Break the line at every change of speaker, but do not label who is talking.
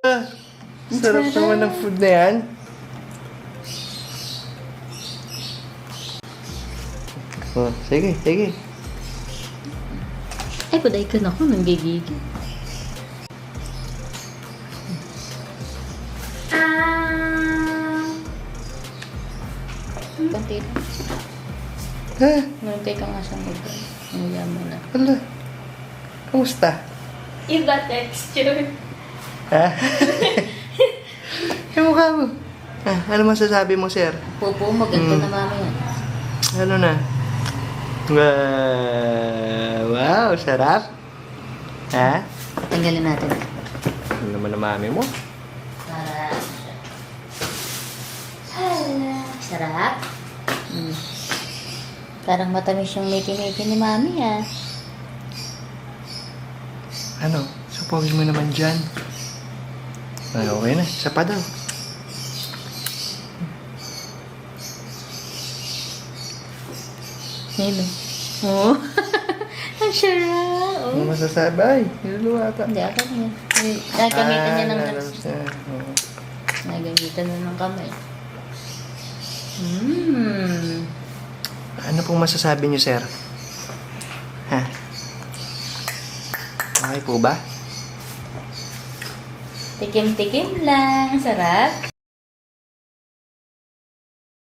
Ah, sarap naman ng food na yan. Oh, sige, sige.
Ay, paday ka na ako, nanggigigil. Konti lang.
Ha?
Nantay ka nga siyang mag Umuya mo na.
Hala. Kamusta?
Iba texture.
Ha? Yung mukha mo. Ah, ano masasabi mo, sir?
Pupo mo, ganito na mamaya.
Ano na? Wow, sarap. Ha?
Tanggalin natin.
Ano naman ang mami mo?
Para. Hala. Sarap. Parang matamis yung miki-miki ni mami ah.
Ano? Suppose mo naman dyan. Ay, okay na. Isa pa daw.
Nilo. Oh. Ang sarap.
Ano
Oh.
masasabi? Ay, niluluwa ka.
Hindi, ako niya. Nagamitan niya ng
nalabas na. Oo.
Nagamitan na ng kamay.
Ano pong masasabi niyo, sir? Ha? Okay po ba?
Tikim-tikim lang. Sarap.